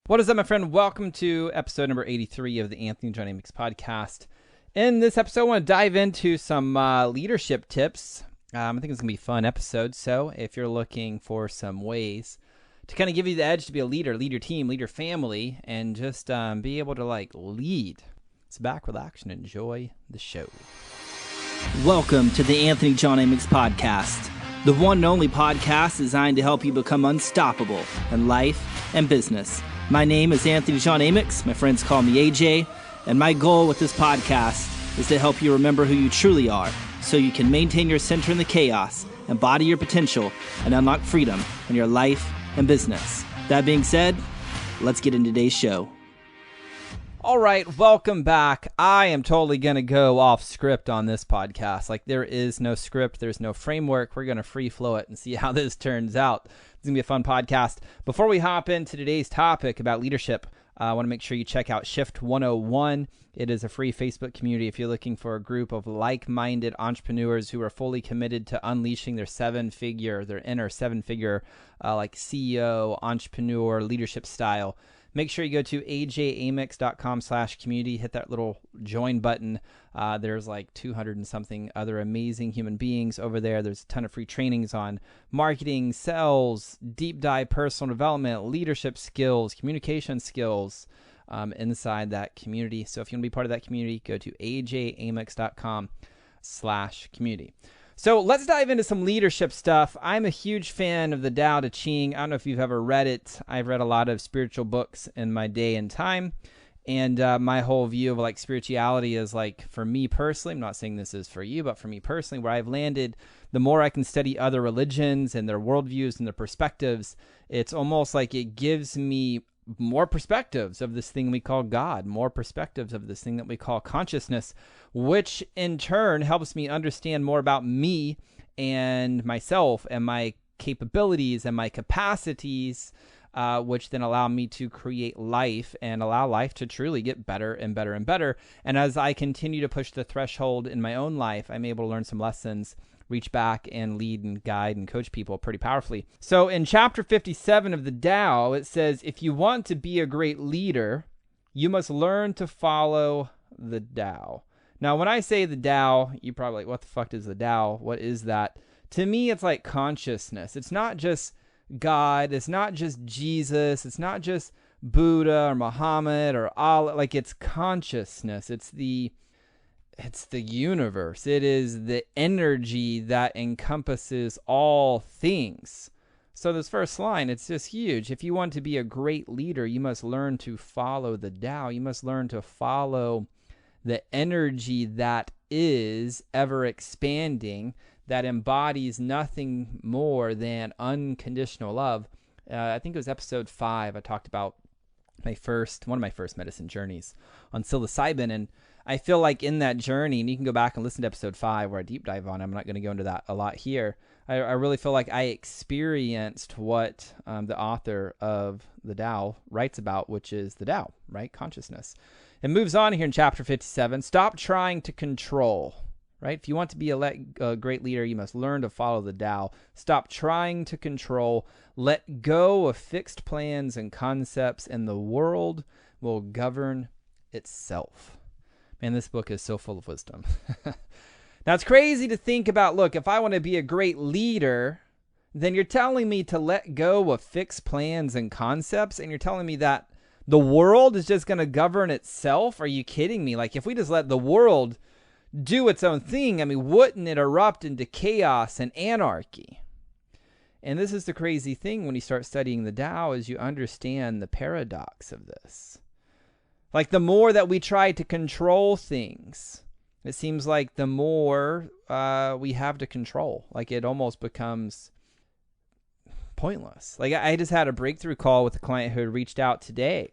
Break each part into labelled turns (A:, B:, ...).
A: What is up, my friend? Welcome to episode number 83 of the Anthony John Amix podcast. In this episode, I want to dive into some leadership tips. I think it's going to be a fun episode. So if you're looking for some ways to kind of give you the edge to be a leader, lead your team, lead your family, and just be able to lead, sit back, relax, and enjoy the show.
B: Welcome to the Anthony John Amix podcast, the one and only podcast designed to help you become unstoppable in life and business. My name is Anthony John Amix. My friends call me AJ, and my goal with this podcast is to help you remember who you truly are so you can maintain your center in the chaos, embody your potential, and unlock freedom in your life and business. That being said, let's get into today's show.
A: All right, welcome back. I am totally going to go off script on this podcast. There is no script. There's no framework. We're going to free flow it and see how this turns out. It's going to be a fun podcast. Before we hop into today's topic about leadership, I want to make sure you check out Shift 101. It is a free Facebook community if you're looking for a group of like-minded entrepreneurs who are fully committed to unleashing their inner seven-figure CEO, entrepreneur, leadership style. Make sure you go to ajamix.com/community, hit that little join button. There's 200 and something other amazing human beings over there. There's a ton of free trainings on marketing, sales, deep dive personal development, leadership skills, communication skills inside that community. So if you want to be part of that community, go to ajamix.com/community. So let's dive into some leadership stuff. I'm a huge fan of the Tao Te Ching. I don't know if you've ever read it. I've read a lot of spiritual books in my day and time. And my whole view of spirituality is for me personally, I'm not saying this is for you, but for me personally, where I've landed, the more I can study other religions and their worldviews and their perspectives, it's almost like it gives me more perspectives of this thing we call God, more perspectives of this thing that we call consciousness, which in turn helps me understand more about me and myself and my capabilities and my capacities, which then allow me to create life and allow life to truly get better and better and better. And as I continue to push the threshold in my own life, I'm able to learn some lessons, reach back and lead and guide and coach people pretty powerfully. So in chapter 57 of the Tao, it says, if you want to be a great leader, you must learn to follow the Tao. Now, when I say the Tao, you're probably what the fuck is the Tao? What is that? To me, it's like consciousness. It's not just God. It's not just Jesus. It's not just Buddha or Muhammad or Allah. It's consciousness. It's the universe. It is the energy that encompasses all things. So this first line, it's just huge. If you want to be a great leader, you must learn to follow the Tao. You must learn to follow the energy that is ever expanding, that embodies nothing more than unconditional love. I think it was episode 5. I talked about one of my first medicine journeys on psilocybin, and I feel like in that journey, and you can go back and listen to episode 5 where I deep dive on it. I'm not going to go into that a lot here. I really feel like I experienced what the author of the Tao writes about, which is the Tao, right? Consciousness. It moves on here in chapter 57. Stop trying to control, right? If you want to be a great leader, you must learn to follow the Tao. Stop trying to control. Let go of fixed plans and concepts, and the world will govern itself. Man, this book is so full of wisdom. Now, it's crazy to think about, look, if I want to be a great leader, then you're telling me to let go of fixed plans and concepts, and you're telling me that the world is just going to govern itself? Are you kidding me? If we just let the world do its own thing, wouldn't it erupt into chaos and anarchy? And this is the crazy thing when you start studying the Tao, is you understand the paradox of this. The more that we try to control things, it seems like the more we have to control. It almost becomes pointless. I just had a breakthrough call with a client who had reached out today,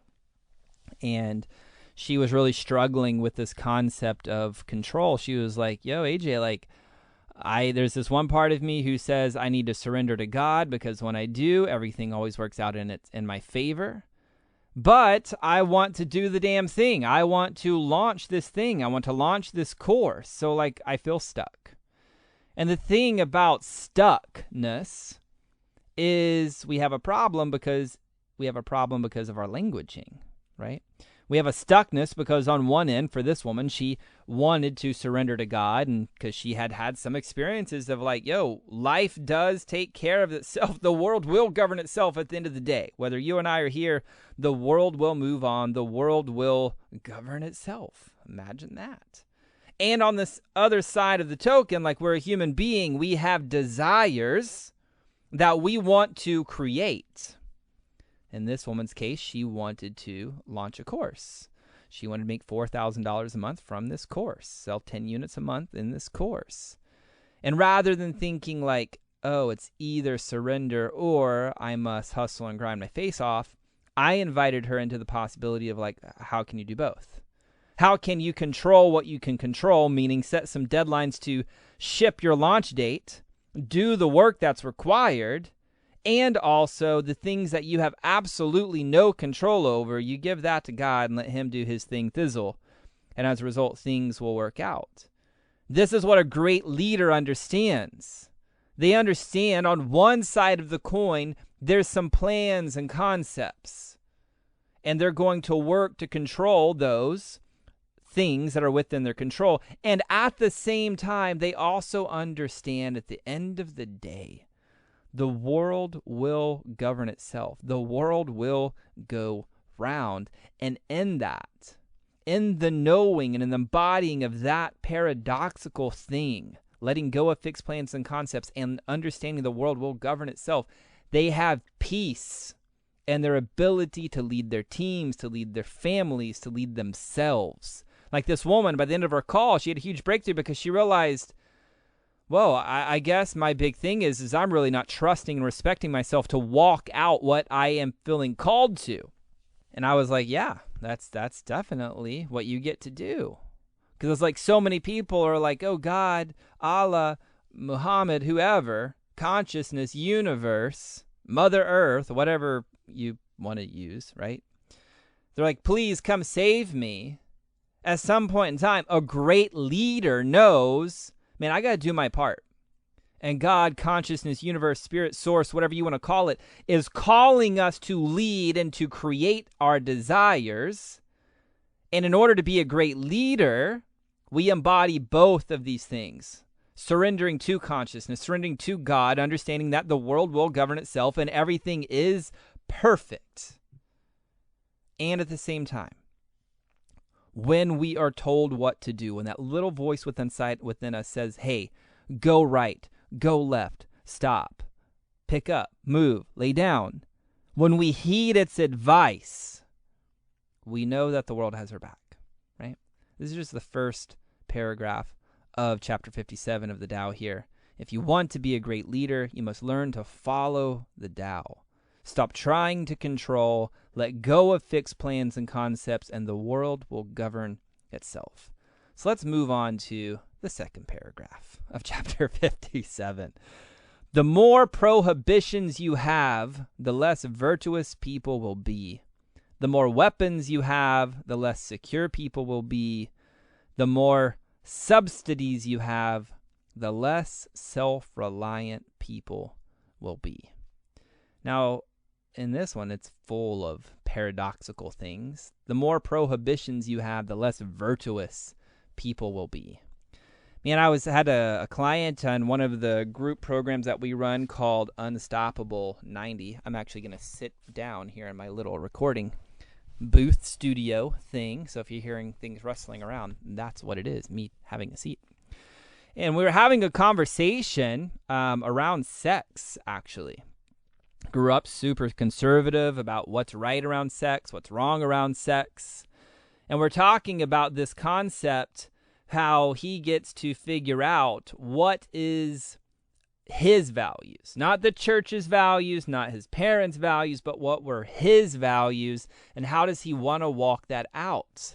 A: and she was really struggling with this concept of control. She was like, yo, AJ, there's this one part of me who says I need to surrender to God, because when I do, everything always works out in my favor. But I want to do the damn thing. I want to launch this thing. I want to launch this course. So I feel stuck. And the thing about stuckness is we have a problem, because we have a problem because of our languaging, right? We have a stuckness because on one end, for this woman, she wanted to surrender to God, and because she had had some experiences of like, yo, life does take care of itself. The world will govern itself at the end of the day. Whether you and I are here, the world will move on. The world will govern itself. Imagine that. And on this other side of the token, like we're a human being, we have desires that we want to create. In this woman's case, she wanted to launch a course. She wanted to make $4,000 a month from this course, sell 10 units a month in this course. And rather than thinking like, oh, it's either surrender or I must hustle and grind my face off, I invited her into the possibility of like, how can you do both? How can you control what you can control, meaning set some deadlines to ship your launch date, do the work that's required, and also the things that you have absolutely no control over, you give that to God and let him do his thing thizzle. And as a result, things will work out. This is what a great leader understands. They understand on one side of the coin, there's some plans and concepts. And they're going to work to control those things that are within their control. And at the same time, they also understand at the end of the day, the world will govern itself. The world will go round. And in that, in the knowing and in the embodying of that paradoxical thing, letting go of fixed plans and concepts and understanding the world will govern itself, they have peace and their ability to lead their teams, to lead their families, to lead themselves. Like this woman, by the end of her call, she had a huge breakthrough because she realized, whoa, I guess my big thing is I'm really not trusting and respecting myself to walk out what I am feeling called to. And I was like, yeah, that's definitely what you get to do. Because it's like so many people are like, oh, God, Allah, Muhammad, whoever, consciousness, universe, Mother Earth, whatever you want to use, right? They're like, please come save me. At some point in time, a great leader knows, man, I got to do my part. And God, consciousness, universe, spirit, source, whatever you want to call it, is calling us to lead and to create our desires. And in order to be a great leader, we embody both of these things. Surrendering to consciousness, surrendering to God, understanding that the world will govern itself and everything is perfect. And at the same time, when we are told what to do, when that little voice within us says, hey, go right, go left, stop, pick up, move, lay down, when we heed its advice, we know that the world has our back, right? This is just the first paragraph of chapter 57 of the Tao here. If you want to be a great leader, you must learn to follow the Tao. Stop trying to control, let go of fixed plans and concepts, and the world will govern itself. So let's move on to the second paragraph of chapter 57. The more prohibitions you have, the less virtuous people will be. The more weapons you have, the less secure people will be. The more subsidies you have, the less self-reliant people will be. Now, in this one, it's full of paradoxical things. The more prohibitions you have, the less virtuous people will be. Man, I had a client on one of the group programs that we run called Unstoppable 90. I'm actually going to sit down here in my little recording booth studio thing. So if you're hearing things rustling around, that's what it is, me having a seat. And we were having a conversation around sex, actually. Grew up super conservative about what's right around sex, what's wrong around sex. And we're talking about this concept, how he gets to figure out what is his values, not the church's values, not his parents' values, but what were his values, and how does he want to walk that out?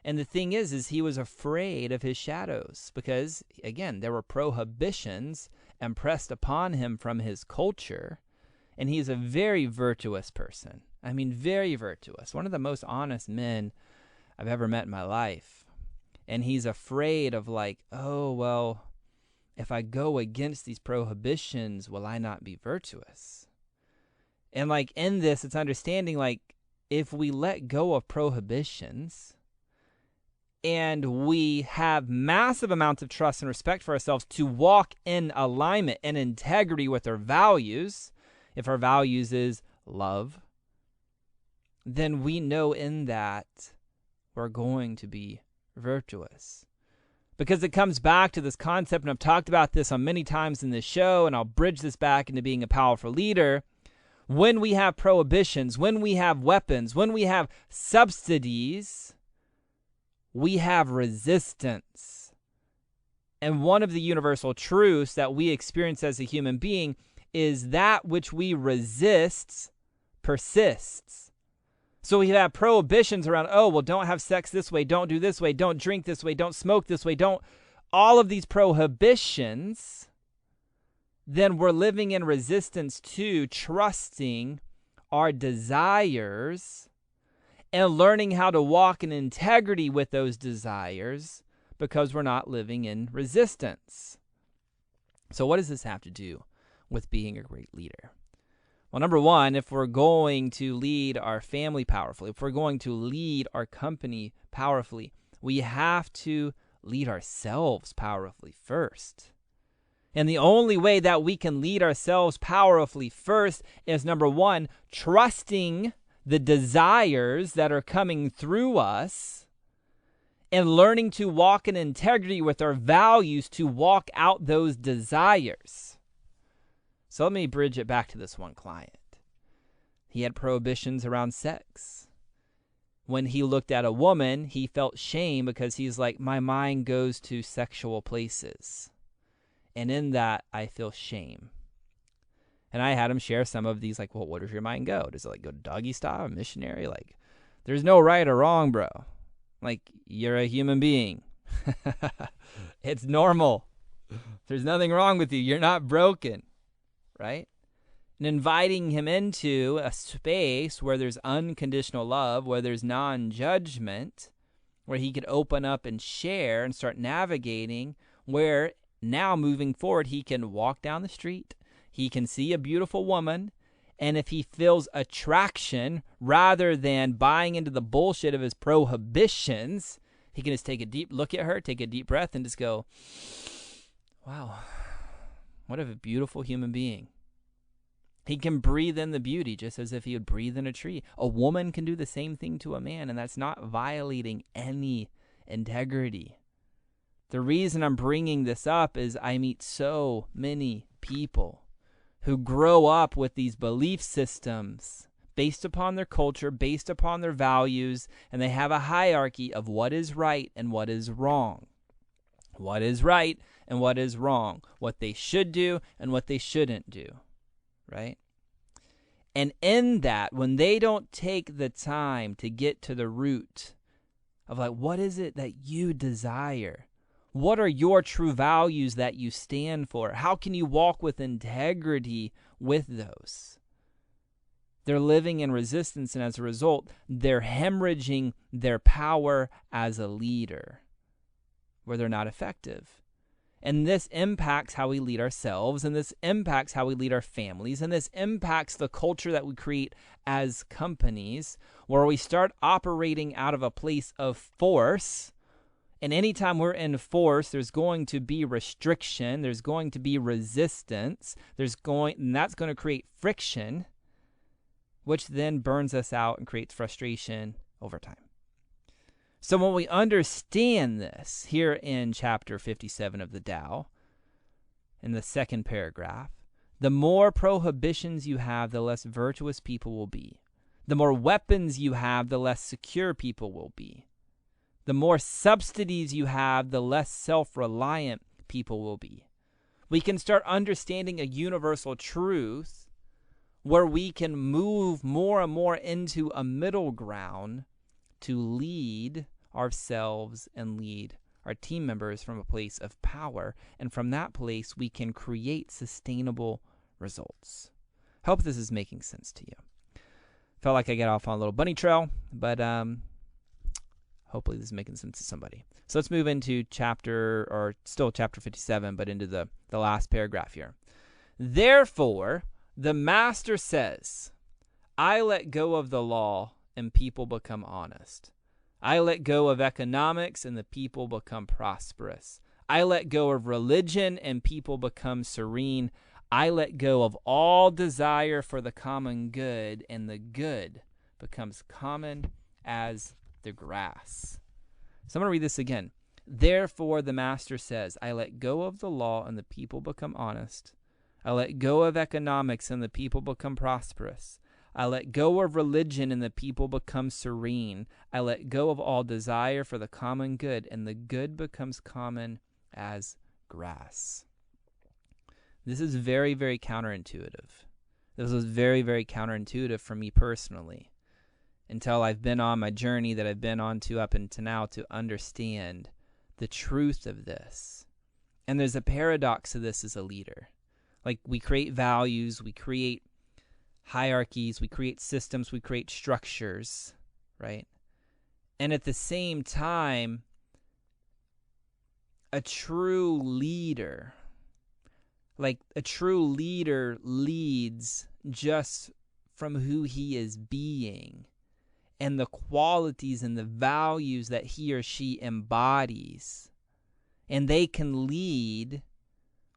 A: And the thing is he was afraid of his shadows because, again, there were prohibitions impressed upon him from his culture. And he's a very virtuous person. I mean, very virtuous. One of the most honest men I've ever met in my life. And he's afraid of like, oh, well, if I go against these prohibitions, will I not be virtuous? And like in this, it's understanding like if we let go of prohibitions and we have massive amounts of trust and respect for ourselves to walk in alignment and integrity with our values, if our values is love, then we know in that we're going to be virtuous. Because it comes back to this concept, and I've talked about this on many times in this show, and I'll bridge this back into being a powerful leader. When we have prohibitions, when we have weapons, when we have subsidies, we have resistance. And one of the universal truths that we experience as a human being is that which we resist persists. So we have prohibitions around, oh, well, don't have sex this way, don't do this way, don't drink this way, don't smoke this way, don't. All of these prohibitions, then we're living in resistance to trusting our desires and learning how to walk in integrity with those desires because we're not living in resistance. So what does this have to do with being a great leader? Well, number one, if we're going to lead our family powerfully, if we're going to lead our company powerfully, we have to lead ourselves powerfully first. And the only way that we can lead ourselves powerfully first is, number one, trusting the desires that are coming through us and learning to walk in integrity with our values to walk out those desires. So let me bridge it back to this one client. He had prohibitions around sex. When he looked at a woman, he felt shame because he's like, my mind goes to sexual places. And in that, I feel shame. And I had him share some of these, like, well, where does your mind go? Does it, like, go doggy style, missionary? Like, there's no right or wrong, bro. Like, you're a human being. It's normal. There's nothing wrong with you. You're not broken, right? And inviting him into a space where there's unconditional love, where there's non-judgment, where he could open up and share and start navigating, where now moving forward, he can walk down the street, he can see a beautiful woman, and if he feels attraction rather than buying into the bullshit of his prohibitions, he can just take a deep look at her, take a deep breath, and just go, wow, what a beautiful human being. He can breathe in the beauty just as if he would breathe in a tree. A woman can do the same thing to a man, and that's not violating any integrity. The reason I'm bringing this up is I meet so many people who grow up with these belief systems based upon their culture, based upon their values, and they have a hierarchy of what is right and what is wrong. What is right and what is wrong. What they should do and what they shouldn't do, right? And in that, when they don't take the time to get to the root of like, what is it that you desire? What are your true values that you stand for? How can you walk with integrity with those? They're living in resistance, and as a result, they're hemorrhaging their power as a leader, where they're not effective. And this impacts how we lead ourselves, and this impacts how we lead our families, and this impacts the culture that we create as companies, where we start operating out of a place of force. And anytime we're in force, there's going to be restriction, there's going to be resistance, and that's going to create friction, which then burns us out and creates frustration over time. So when we understand this here in chapter 57 of the Tao, in the second paragraph, the more prohibitions you have, the less virtuous people will be. The more weapons you have, the less secure people will be. The more subsidies you have, the less self-reliant people will be. We can start understanding a universal truth where we can move more and more into a middle ground to lead ourselves and lead our team members from a place of power. And from that place, we can create sustainable results. Hope this is making sense to you. Felt like I got off on a little bunny trail, but hopefully this is making sense to somebody. So let's move into chapter 57, but into the last paragraph here. Therefore, the master says, I let go of the law and people become honest. I let go of economics and the people become prosperous. I let go of religion and people become serene. I let go of all desire for the common good, and the good becomes common as the grass. So I'm going to read this again. Therefore, the master says, I let go of the law and the people become honest. I let go of economics and the people become prosperous. I let go of religion and the people become serene. I let go of all desire for the common good, and the good becomes common as grass. This is very, very counterintuitive. This was very, very counterintuitive for me personally, until I've been on my journey that I've been on to up until now to understand the truth of this. And there's a paradox to this as a leader. Like, we create values, we create hierarchies, we create systems, we create structures, right? And at the same time, a true leader leads just from who he is being and the qualities and the values that he or she embodies. And they can lead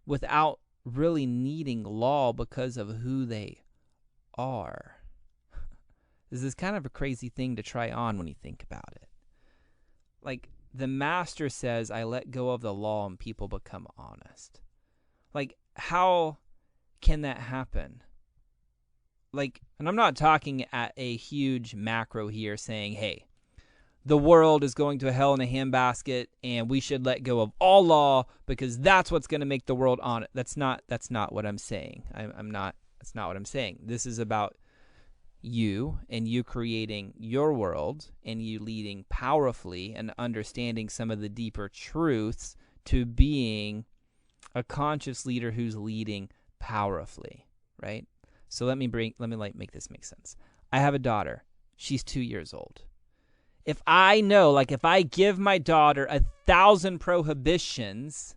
A: without really needing law because of who they are. This is kind of a crazy thing to try on when you think about it. Like, the master says, I let go of the law and people become honest. Like, how can that happen? Like, and I'm not talking at a huge macro here saying, hey, the world is going to hell in a handbasket and we should let go of all law because that's what's going to make the world honest. That's not what I'm saying. That's not what I'm saying. This is about you and you creating your world and you leading powerfully and understanding some of the deeper truths to being a conscious leader who's leading powerfully, right? So let me make this make sense. I have a daughter. She's 2 years old. If I know, like, if I give my daughter 1,000 prohibitions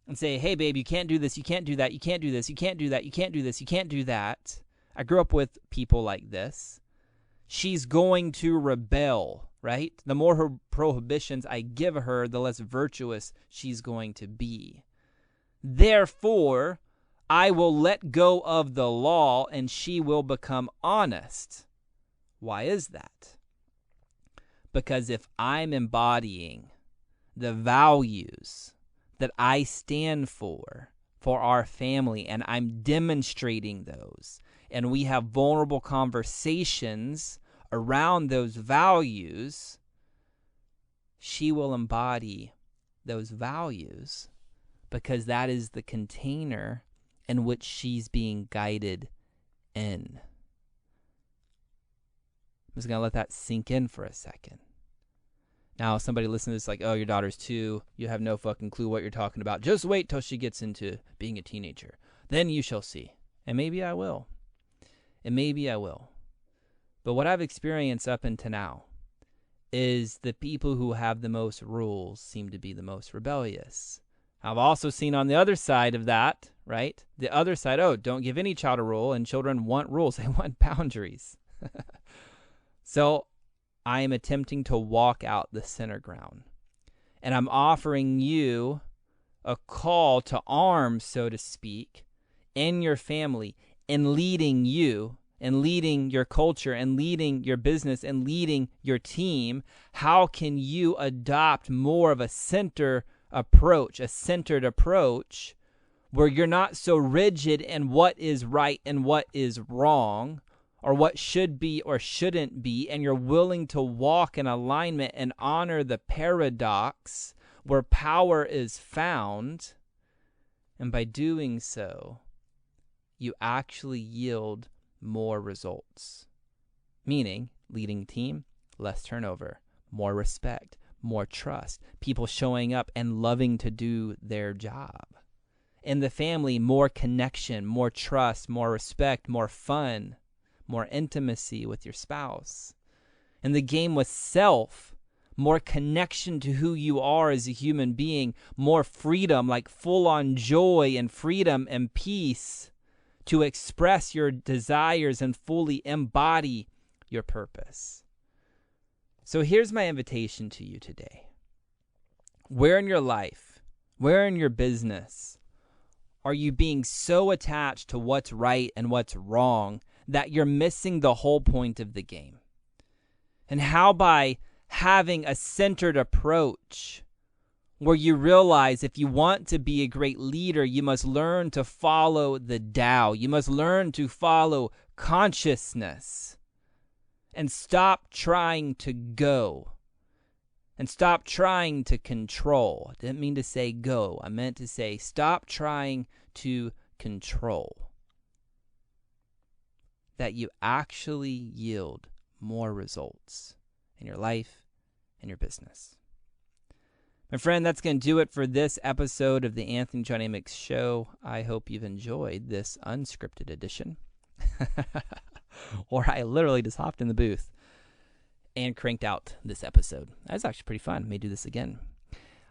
A: and say, hey, babe, you can't do this, you can't do that, you can't do this, you can't do that, you can't do this, you can't do that. I grew up with people like this. She's going to rebel, right? The more her prohibitions I give her, the less virtuous she's going to be. Therefore, I will let go of the law and she will become honest. Why is that? Because if I'm embodying the values that I stand for our family, and I'm demonstrating those, and we have vulnerable conversations around those values, she will embody those values because that is the container in which she's being guided in. I'm just going to let that sink in for a second. Now, somebody listening to this like, oh, your daughter's 2. You have no fucking clue what you're talking about. Just wait till she gets into being a teenager. Then you shall see. And maybe I will. But what I've experienced up until now is the people who have the most rules seem to be the most rebellious. I've also seen on the other side of that, right? The other side, oh, don't give any child a rule, and children want rules. They want boundaries. So I am attempting to walk out the center ground. And I'm offering you a call to arms, so to speak, in your family, in leading you, and leading your culture, and leading your business, and leading your team. How can you adopt more of a centered approach where you're not so rigid in what is right and what is wrong, or what should be or shouldn't be, and you're willing to walk in alignment and honor the paradox where power is found, and by doing so, you actually yield more results. Meaning, leading team, less turnover, more respect, more trust, people showing up and loving to do their job. In the family, more connection, more trust, more respect, more fun, more intimacy with your spouse. In the game with self, more connection to who you are as a human being, more freedom, like full-on joy and freedom and peace to express your desires and fully embody your purpose. So here's my invitation to you today. Where in your life, where in your business, are you being so attached to what's right and what's wrong that you're missing the whole point of the game? And how by having a centered approach where you realize if you want to be a great leader, you must learn to follow the Tao. You must learn to follow consciousness and stop trying to go and stop trying to control. I didn't mean to say go. I meant to say stop trying to control. That you actually yield more results in your life and your business. My friend, that's going to do it for this episode of the Anthony John Amix Show. I hope you've enjoyed this unscripted edition. Or I literally just hopped in the booth and cranked out this episode. That was actually pretty fun. I may do this again.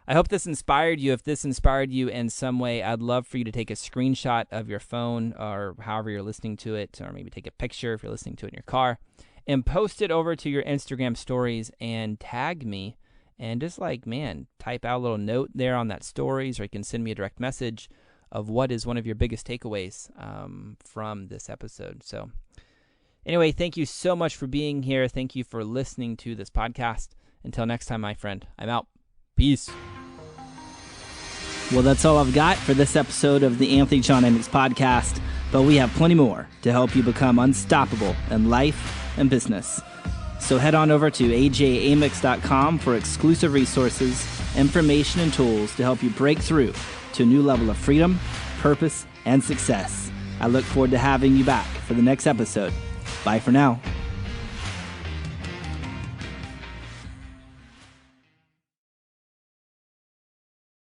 A: I hope this inspired you. If this inspired you in some way, I'd love for you to take a screenshot of your phone or however you're listening to it, or maybe take a picture if you're listening to it in your car, and post it over to your Instagram stories and tag me. And just type out a little note there on that stories, or you can send me a direct message of what is one of your biggest takeaways from this episode. So anyway, thank you so much for being here. Thank you for listening to this podcast. Until next time, my friend, I'm out. Peace.
B: Well, that's all I've got for this episode of the Anthony John Amix podcast, but we have plenty more to help you become unstoppable in life and business. So head on over to ajamix.com for exclusive resources, information, and tools to help you break through to a new level of freedom, purpose, and success. I look forward to having you back for the next episode. Bye for now.